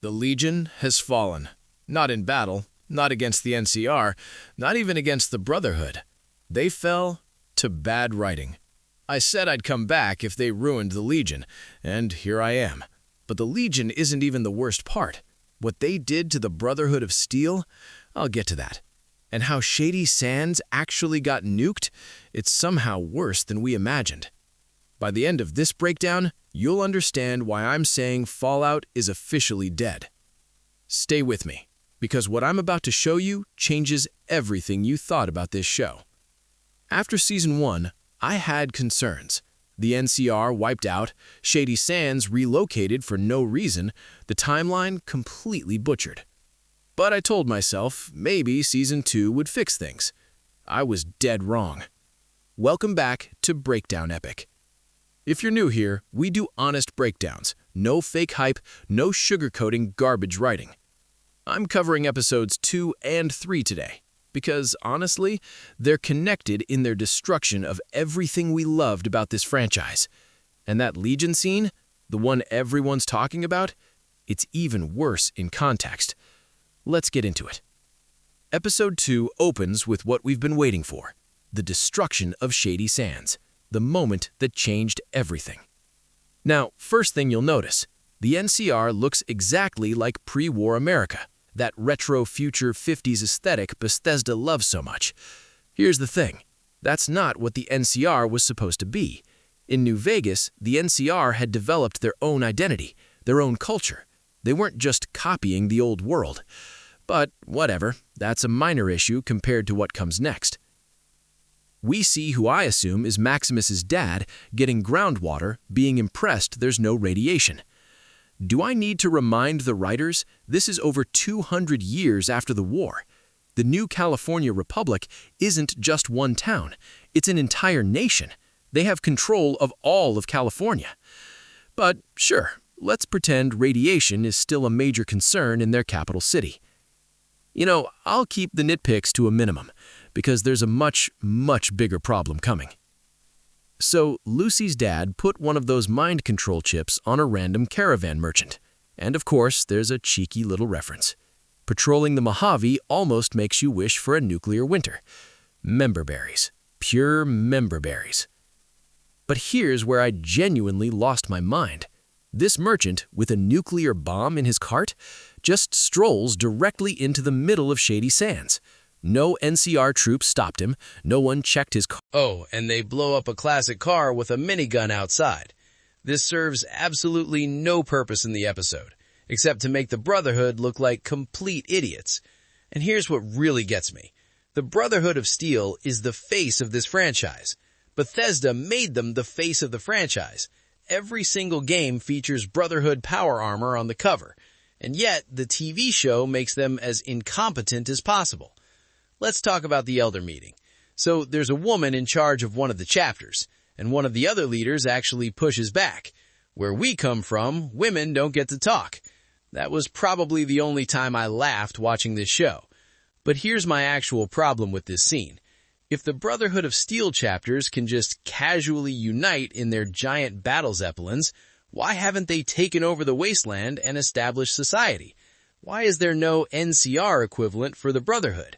The Legion has fallen. Not in battle, not against the NCR, not even against the Brotherhood. They fell to bad writing. I said I'd come back if they ruined the Legion, and here I am. But the Legion isn't even the worst part. What they did to the Brotherhood of Steel, I'll get to that. And how Shady Sands actually got nuked, it's somehow worse than we imagined. By the end of this breakdown, you'll understand why I'm saying Fallout is officially dead. Stay with me, because what I'm about to show you changes everything you thought about this show. After Season 1, I had concerns. The NCR wiped out, Shady Sands relocated for no reason, the timeline completely butchered. But I told myself maybe Season 2 would fix things. I was dead wrong. Welcome back to Breakdown Epic. If you're new here, we do honest breakdowns, no fake hype, no sugarcoating garbage writing. I'm covering episodes 2 and 3 today, because honestly, they're connected in their destruction of everything we loved about this franchise. And that Legion scene, the one everyone's talking about, it's even worse in context. Let's get into it. Episode 2 opens with what we've been waiting for, the destruction of Shady Sands, the moment that changed everything. Now, first thing you'll notice, the NCR looks exactly like pre-war America, that retro future 50s aesthetic Bethesda loves so much. Here's the thing, that's not what the NCR was supposed to be. In New Vegas, the NCR had developed their own identity, their own culture. They weren't just copying the old world. But whatever, that's a minor issue compared to what comes next. We see who I assume is Maximus's dad getting groundwater, being impressed there's no radiation. Do I need to remind the writers this is over 200 years after the war? The new California Republic isn't just one town, it's an entire nation. They have control of all of California. But sure, let's pretend radiation is still a major concern in their capital city. You know, I'll keep the nitpicks to a minimum, because there's a much, much bigger problem coming. So, Lucy's dad put one of those mind control chips on a random caravan merchant. And of course, there's a cheeky little reference. Patrolling the Mojave almost makes you wish for a nuclear winter. Member berries. Pure member berries. But here's where I genuinely lost my mind. This merchant, with a nuclear bomb in his cart, just strolls directly into the middle of Shady Sands. No NCR troops stopped him, no one checked his car. Oh, and they blow up a classic car with a minigun outside. This serves absolutely no purpose in the episode, except to make the Brotherhood look like complete idiots. And here's what really gets me. The Brotherhood of Steel is the face of this franchise. Bethesda made them the face of the franchise. Every single game features Brotherhood power armor on the cover, and yet the TV show makes them as incompetent as possible. Let's talk about the Elder Meeting. So there's a woman in charge of one of the chapters, and one of the other leaders actually pushes back. Where we come from, women don't get to talk. That was probably the only time I laughed watching this show. But here's my actual problem with this scene. If the Brotherhood of Steel chapters can just casually unite in their giant battle zeppelins, why haven't they taken over the wasteland and established society? Why is there no NCR equivalent for the Brotherhood?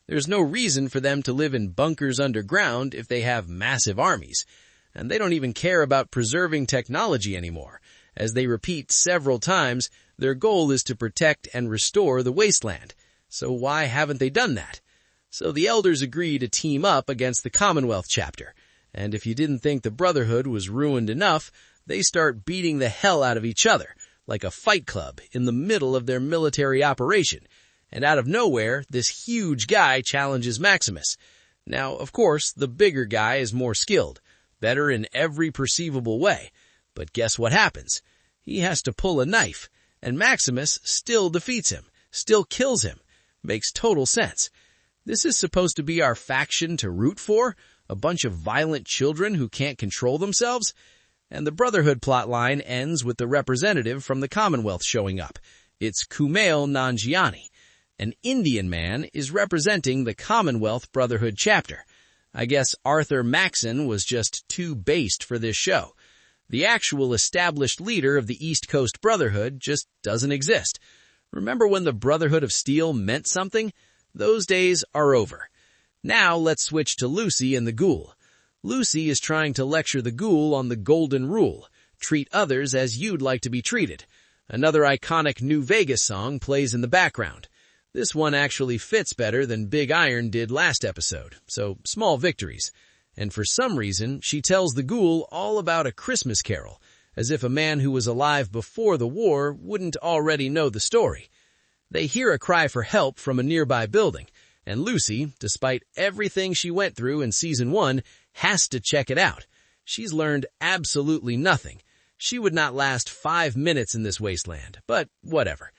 There's no reason for them to live in bunkers underground if they have massive armies. And they don't even care about preserving technology anymore. As they repeat several times, their goal is to protect and restore the wasteland. So why haven't they done that? So the elders agree to team up against the Commonwealth chapter. And if you didn't think the Brotherhood was ruined enough, they start beating the hell out of each other, like a fight club in the middle of their military operation. And out of nowhere, this huge guy challenges Maximus. Now, of course, the bigger guy is more skilled, better in every perceivable way. But guess what happens? He has to pull a knife, and Maximus still defeats him, still kills him. Makes total sense. This is supposed to be our faction to root for? A bunch of violent children who can't control themselves? And the Brotherhood plotline ends with the representative from the Commonwealth showing up. It's Kumail Nanjiani. An Indian man is representing the Commonwealth Brotherhood chapter. I guess Arthur Maxon was just too based for this show. The actual established leader of the East Coast Brotherhood just doesn't exist. Remember when the Brotherhood of Steel meant something? Those days are over. Now let's switch to Lucy and the Ghoul. Lucy is trying to lecture the Ghoul on the Golden Rule. Treat others as you'd like to be treated. Another iconic New Vegas song plays in the background. This one actually fits better than Big Iron did last episode, so small victories. And for some reason, she tells the Ghoul all about A Christmas Carol, as if a man who was alive before the war wouldn't already know the story. They hear a cry for help from a nearby building, and Lucy, despite everything she went through in Season 1, has to check it out. She's learned absolutely nothing. She would not last 5 minutes in this wasteland, but whatever.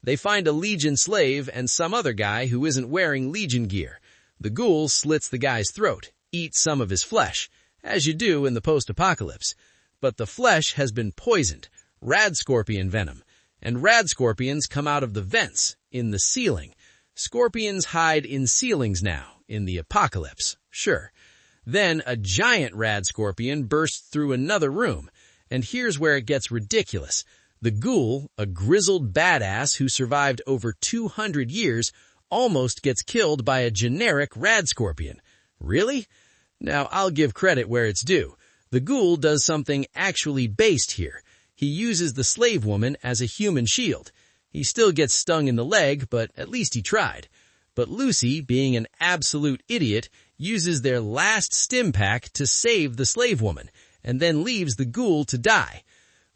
They find a Legion slave and some other guy who isn't wearing Legion gear. The Ghoul slits the guy's throat, eats some of his flesh, as you do in the post-apocalypse. But the flesh has been poisoned, rad scorpion venom, and rad scorpions come out of the vents, in the ceiling. Scorpions hide in ceilings now, in the apocalypse, sure. Then a giant rad scorpion bursts through another room, and here's where it gets ridiculous. The Ghoul, a grizzled badass who survived over 200 years, almost gets killed by a generic rad scorpion. Really? Now, I'll give credit where it's due. The Ghoul does something actually based here. He uses the slave woman as a human shield. He still gets stung in the leg, but at least he tried. But Lucy, being an absolute idiot, uses their last stim pack to save the slave woman, and then leaves the Ghoul to die.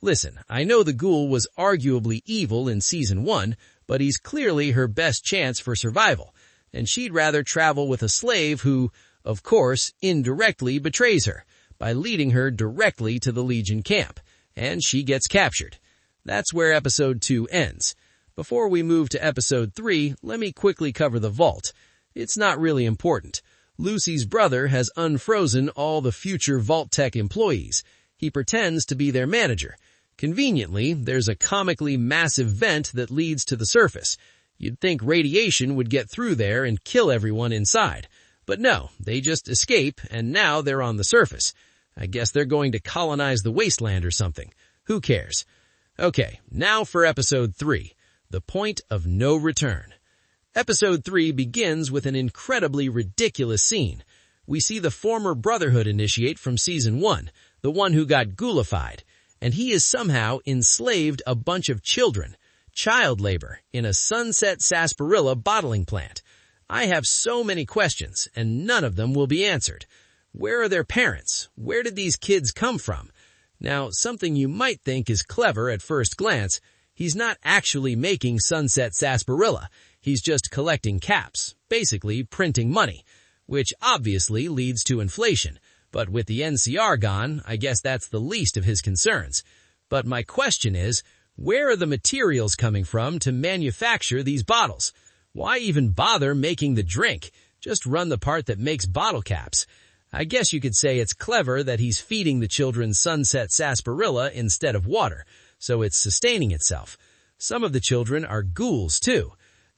Listen, I know the Ghoul was arguably evil in Season 1, but he's clearly her best chance for survival, and she'd rather travel with a slave who, of course, indirectly betrays her by leading her directly to the Legion camp, and she gets captured. That's where Episode 2 ends. Before we move to Episode 3, let me quickly cover the vault. It's not really important. Lucy's brother has unfrozen all the future Vault Tech employees. He pretends to be their manager. Conveniently, there's a comically massive vent that leads to the surface. You'd think radiation would get through there and kill everyone inside. But no, they just escape, and now they're on the surface. I guess they're going to colonize the wasteland or something. Who cares? Okay, now for Episode 3, The Point of No Return. Episode 3 begins with an incredibly ridiculous scene. We see the former Brotherhood initiate from Season 1, the one who got ghoulified, and he has somehow enslaved a bunch of children, child labor, in a Sunset Sarsaparilla bottling plant. I have so many questions, and none of them will be answered. Where are their parents? Where did these kids come from? Now, something you might think is clever at first glance, he's not actually making Sunset Sarsaparilla. He's just collecting caps, basically printing money, which obviously leads to inflation. But with the NCR gone, I guess that's the least of his concerns. But my question is, where are the materials coming from to manufacture these bottles? Why even bother making the drink? Just run the part that makes bottle caps. I guess you could say it's clever that he's feeding the children Sunset Sarsaparilla instead of water, so it's sustaining itself. Some of the children are ghouls, too.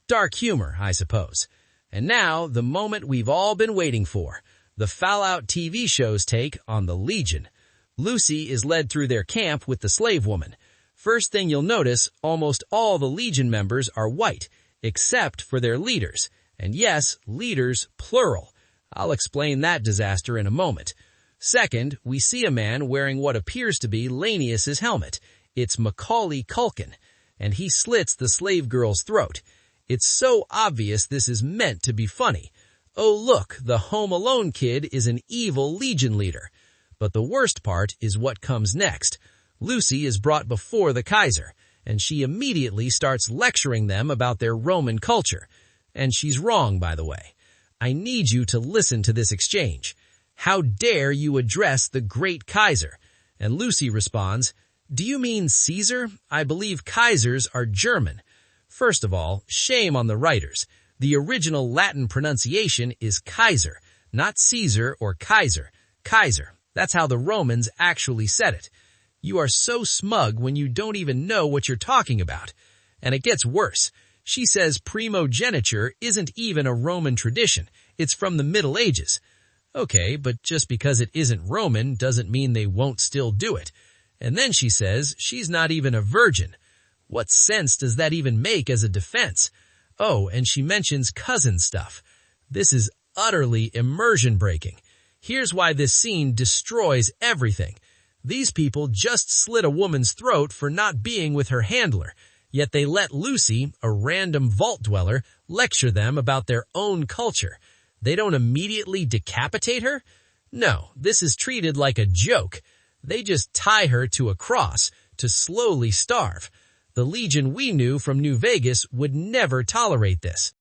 Dark humor, I suppose. And now, the moment we've all been waiting for. The Fallout TV show's take on the Legion. Lucy is led through their camp with the slave woman. First thing you'll notice, almost all the Legion members are white, except for their leaders. And yes, leaders, plural. I'll explain that disaster in a moment. Second, we see a man wearing what appears to be Lanius's helmet. It's Macaulay Culkin, and he slits the slave girl's throat. It's so obvious this is meant to be funny. Oh look, the Home Alone kid is an evil Legion leader. But the worst part is what comes next. Lucy is brought before the Kaiser, and she immediately starts lecturing them about their Roman culture. And she's wrong, by the way. I need you to listen to this exchange. How dare you address the great Kaiser? And Lucy responds, do you mean Caesar? I believe Kaisers are German. First of all, shame on the writers. The original Latin pronunciation is Kaiser, not Caesar or Kaiser. Kaiser. That's how the Romans actually said it. You are so smug when you don't even know what you're talking about. And it gets worse. She says primogeniture isn't even a Roman tradition. It's from the Middle Ages. Okay, but just because it isn't Roman doesn't mean they won't still do it. And then she says she's not even a virgin. What sense does that even make as a defense? Oh, and she mentions cousin stuff. This is utterly immersion-breaking. Here's why this scene destroys everything. These people just slit a woman's throat for not being with her handler, yet they let Lucy, a random vault dweller, lecture them about their own culture. They don't immediately decapitate her? No, this is treated like a joke. They just tie her to a cross to slowly starve. The Legion we knew from New Vegas would never tolerate this.